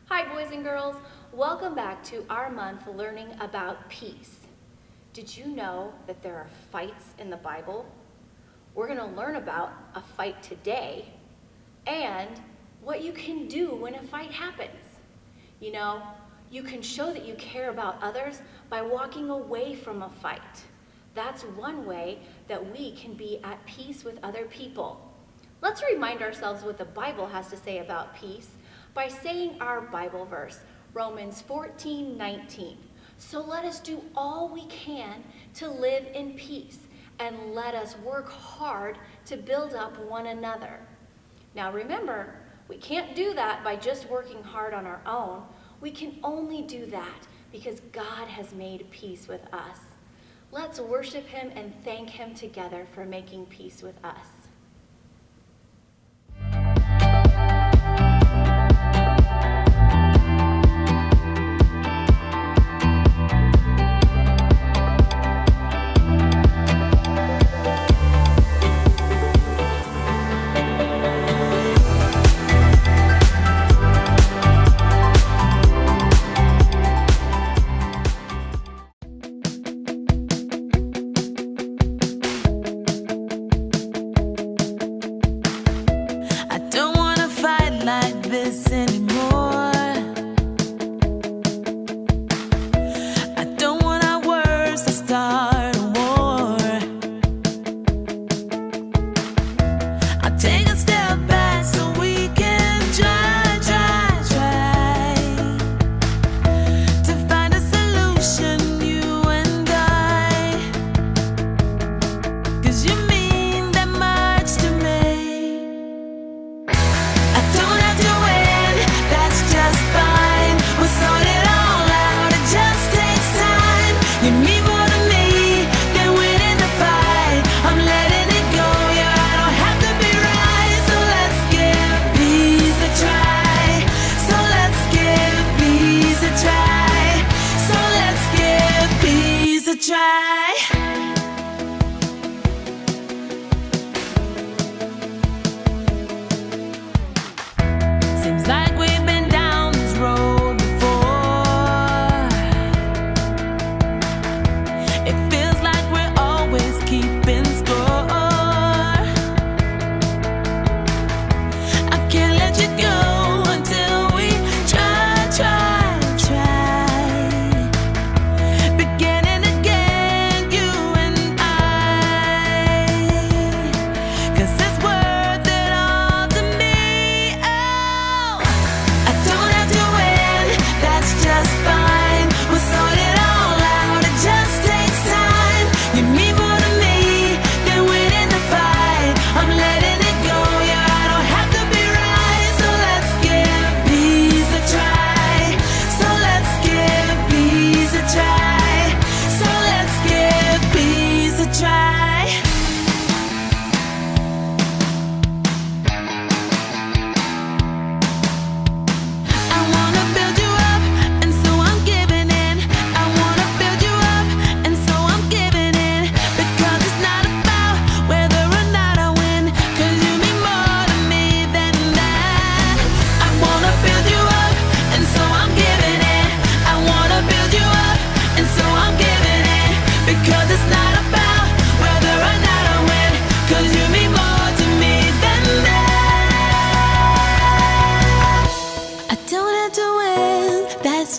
Hi boys and girls, welcome back to our month learning about peace. Did you know that there are fights in the Bible? We're going to learn about a fight today and what you can do when a fight happens. You know, you can show that you care about others by walking away from a fight. That's one way that we can be at peace with other people. Let's remind ourselves what the Bible has to say about peace by saying our Bible verse, Romans 14:19. So let us do all we can to live in peace, and let us work hard to build up one another. Now remember, we can't do that by just working hard on our own. We can only do that because God has made peace with us. Let's worship Him and thank Him together for making peace with us.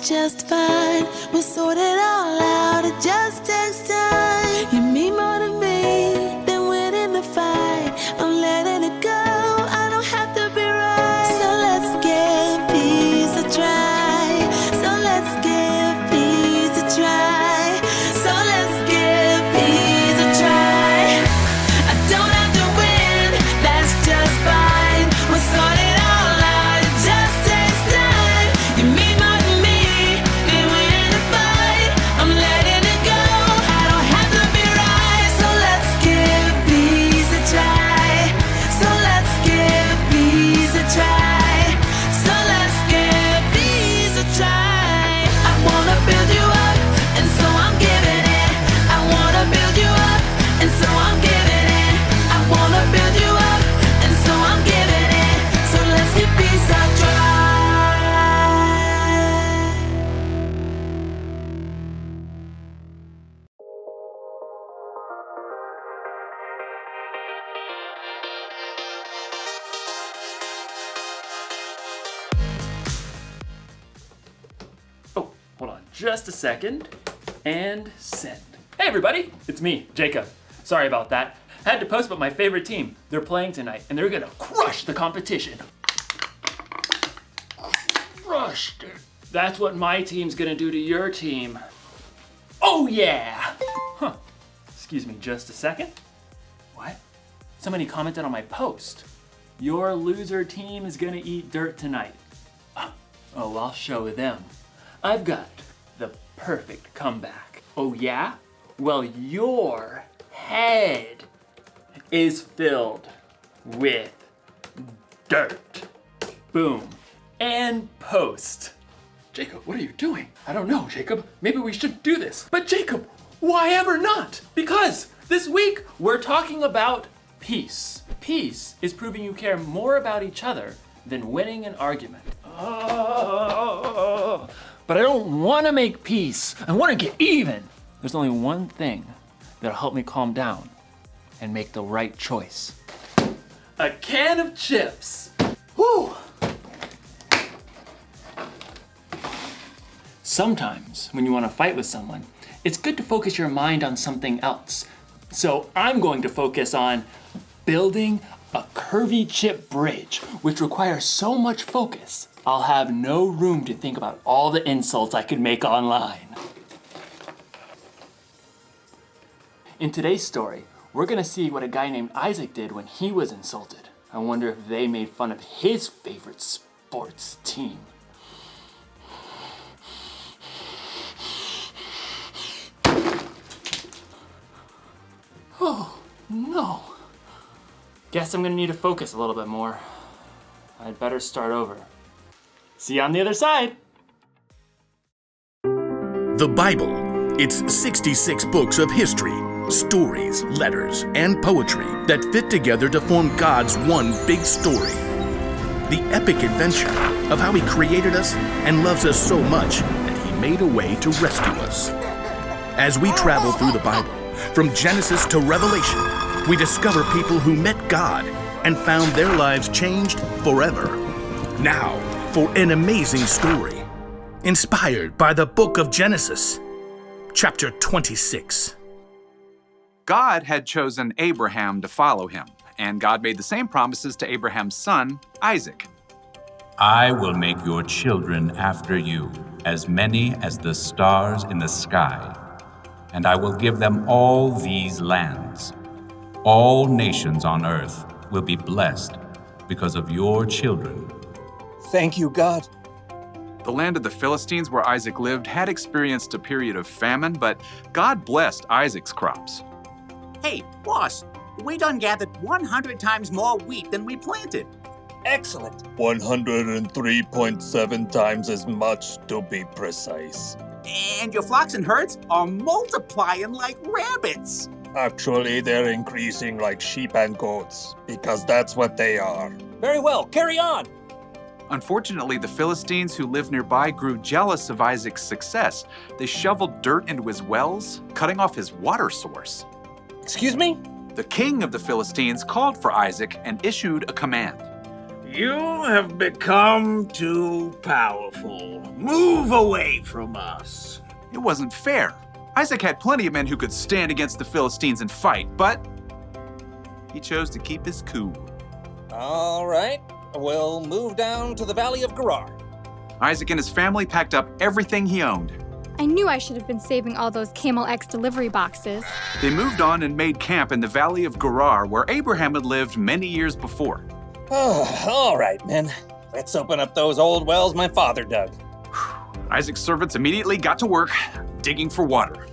Just fine, we'll sort it all out. It just takes time. You mean more to me than winning the fight. I'm letting it go, I don't have to be right. So let's give peace a try. So let's give peace a try. So let's give peace a try. I don't have to win, that's just fine. We'll sort it all out, it just takes time. You mean more to me than winning the fight. I'm letting it go, Just a second. And send. Hey everybody, it's me, Jacob. Sorry about that. Had to post about my favorite team. They're playing tonight and they're gonna crush the competition. Crushed it. That's what my team's gonna do to your team. Oh yeah! Huh. Excuse me just a second. What? Somebody commented on my post. Your loser team is gonna eat dirt tonight. Oh, I'll show them. I've got the perfect comeback. Oh yeah? Well, your head is filled with dirt. Boom. And post. Jacob, what are you doing? I don't know, Jacob. Maybe we should do this. But Jacob, why ever not? Because this week we're talking about peace. Peace is proving you care more about each other than winning an argument. But I don't want to make peace. I want to get even. There's only one thing that'll help me calm down and make the right choice. A can of chips. Whew. Sometimes when you want to fight with someone, it's good to focus your mind on something else. So I'm going to focus on building a curvy chip bridge, which requires so much focus, I'll have no room to think about all the insults I could make online. In today's story, we're gonna see what a guy named Isaac did when he was insulted. I wonder if they made fun of his favorite sports team. Oh, no. Guess I'm gonna need to focus a little bit more. I'd better start over. See you on the other side. The Bible. It's 66 books of history, stories, letters, and poetry that fit together to form God's one big story. The epic adventure of how He created us and loves us so much that He made a way to rescue us. As we travel through the Bible, from Genesis to Revelation, we discover people who met God and found their lives changed forever. Now, for an amazing story, inspired by the book of Genesis, chapter 26. God had chosen Abraham to follow him, and God made the same promises to Abraham's son, Isaac. I will make your children after you, as many as the stars in the sky, and I will give them all these lands. All nations on earth will be blessed because of your children. Thank you, God. The land of the Philistines where Isaac lived had experienced a period of famine, but God blessed Isaac's crops. Hey, boss, we done gathered 100 times more wheat than we planted. Excellent. 103.7 times as much to be precise. And your flocks and herds are multiplying like rabbits. Actually, they're increasing like sheep and goats, because that's what they are. Very well, carry on. Unfortunately, the Philistines who lived nearby grew jealous of Isaac's success. They shoveled dirt into his wells, cutting off his water source. Excuse me? The king of the Philistines called for Isaac and issued a command. You have become too powerful. Move away from us. It wasn't fair. Isaac had plenty of men who could stand against the Philistines and fight, but he chose to keep his cool. All right, we'll move down to the Valley of Gerar. Isaac and his family packed up everything he owned. I knew I should have been saving all those Camel X delivery boxes. They moved on and made camp in the Valley of Gerar, where Abraham had lived many years before. All right, men. Let's open up those old wells my father dug. Isaac's servants immediately got to work, digging for water.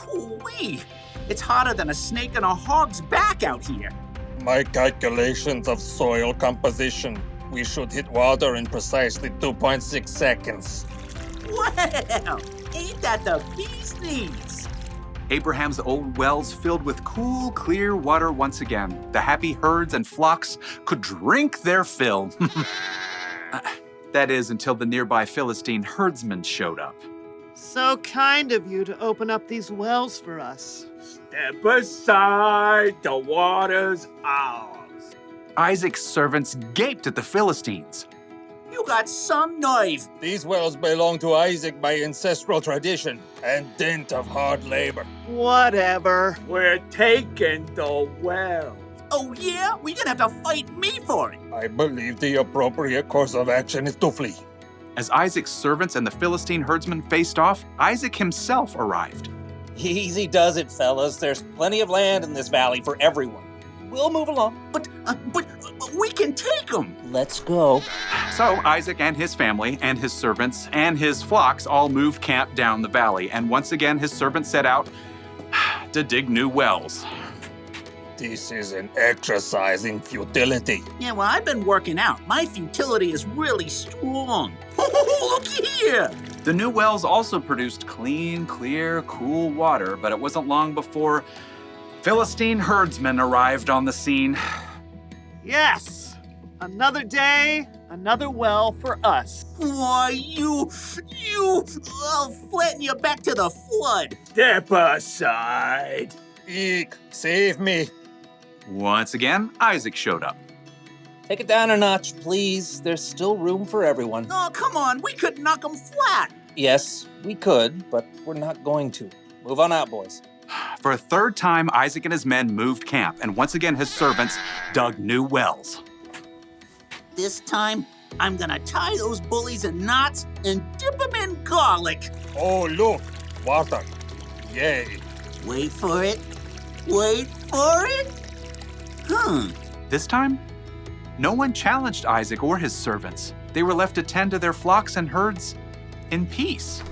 Whoo-wee! It's hotter than a snake in a hog's back out here. My calculations of soil composition. We should hit water in precisely 2.6 seconds. Well, ain't that the bee's knees? Abraham's old wells filled with cool, clear water once again. The happy herds and flocks could drink their fill. That is, until the nearby Philistine herdsmen showed up. So kind of you to open up these wells for us. Step aside, the water's ours. Isaac's servants gaped at the Philistines. You got some nerve. These wells belong to Isaac by ancestral tradition and dint of hard labor. Whatever. We're taking the well. Oh yeah? We're gonna have to fight me for it. I believe the appropriate course of action is to flee. As Isaac's servants and the Philistine herdsmen faced off, Isaac himself arrived. Easy does it, fellas. There's plenty of land in this valley for everyone. We'll move along. But we can take them. Let's go. So Isaac and his family and his servants and his flocks all moved camp down the valley, and once again his servants set out to dig new wells. This is an exercise in futility. Yeah, well, I've been working out. My futility is really strong. Look here! The new wells also produced clean, clear, cool water, but it wasn't long before Philistine herdsmen arrived on the scene. Yes! Another day, another well for us. Why, I'll flatten you back to the flood. Step aside. Eek, save me. Once again, Isaac showed up. Take it down a notch, please. There's still room for everyone. Oh, come on, we could knock them flat. Yes, we could, but we're not going to. Move on out, boys. For a third time, Isaac and his men moved camp, and once again his servants dug new wells. This time, I'm gonna tie those bullies in knots and dip them in garlic. Oh, look, water. Yay. Wait for it. Wait for it. This time, no one challenged Isaac or his servants. They were left to tend to their flocks and herds in peace.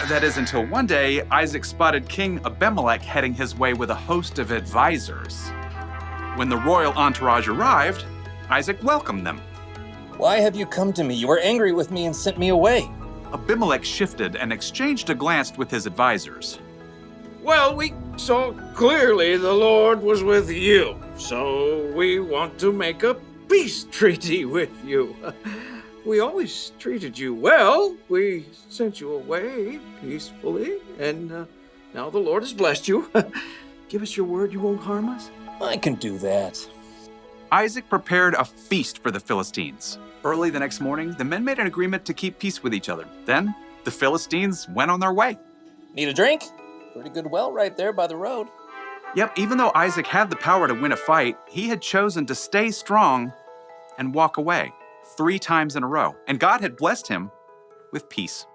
That is until one day, Isaac spotted King Abimelech heading his way with a host of advisors. When the royal entourage arrived, Isaac welcomed them. Why have you come to me? You were angry with me and sent me away. Abimelech shifted and exchanged a glance with his advisors. Well, we saw clearly the Lord was with you, so we want to make a peace treaty with you. We always treated you well. We sent you away peacefully, and now the Lord has blessed you. Give us your word you won't harm us? I can do that. Isaac prepared a feast for the Philistines. Early the next morning, the men made an agreement to keep peace with each other. Then, the Philistines went on their way. Need a drink? Pretty good well right there by the road. Yep, even though Isaac had the power to win a fight, he had chosen to stay strong and walk away 3 times in a row. And God had blessed him with peace.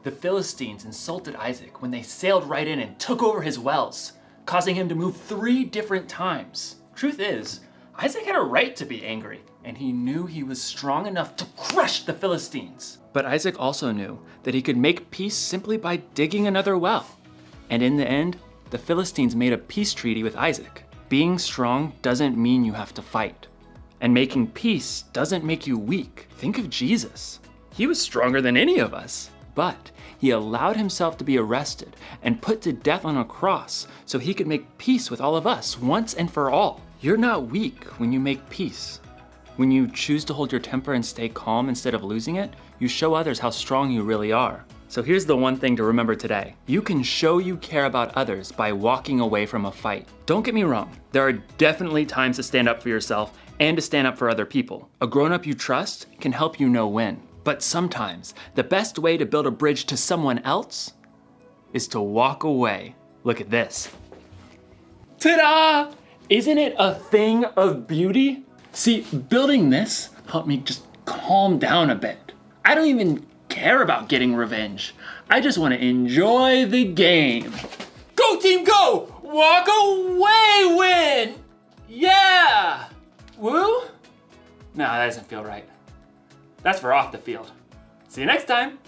The Philistines insulted Isaac when they sailed right in and took over his wells, causing him to move 3 different times. Truth is, Isaac had a right to be angry, and he knew he was strong enough to crush the Philistines. But Isaac also knew that he could make peace simply by digging another well. And in the end, the Philistines made a peace treaty with Isaac. Being strong doesn't mean you have to fight. And making peace doesn't make you weak. Think of Jesus. He was stronger than any of us. But he allowed himself to be arrested and put to death on a cross so he could make peace with all of us once and for all. You're not weak when you make peace. When you choose to hold your temper and stay calm instead of losing it, you show others how strong you really are. So here's the one thing to remember today. You can show you care about others by walking away from a fight. Don't get me wrong, there are definitely times to stand up for yourself and to stand up for other people. A grown-up you trust can help you know when. But sometimes, the best way to build a bridge to someone else is to walk away. Look at this. Ta-da! Isn't it a thing of beauty? See, building this helped me just calm down a bit. I don't even care about getting revenge. I just want to enjoy the game. Go team, go! Walk away, win! Yeah! Woo? No, that doesn't feel right. That's for off the field. See you next time.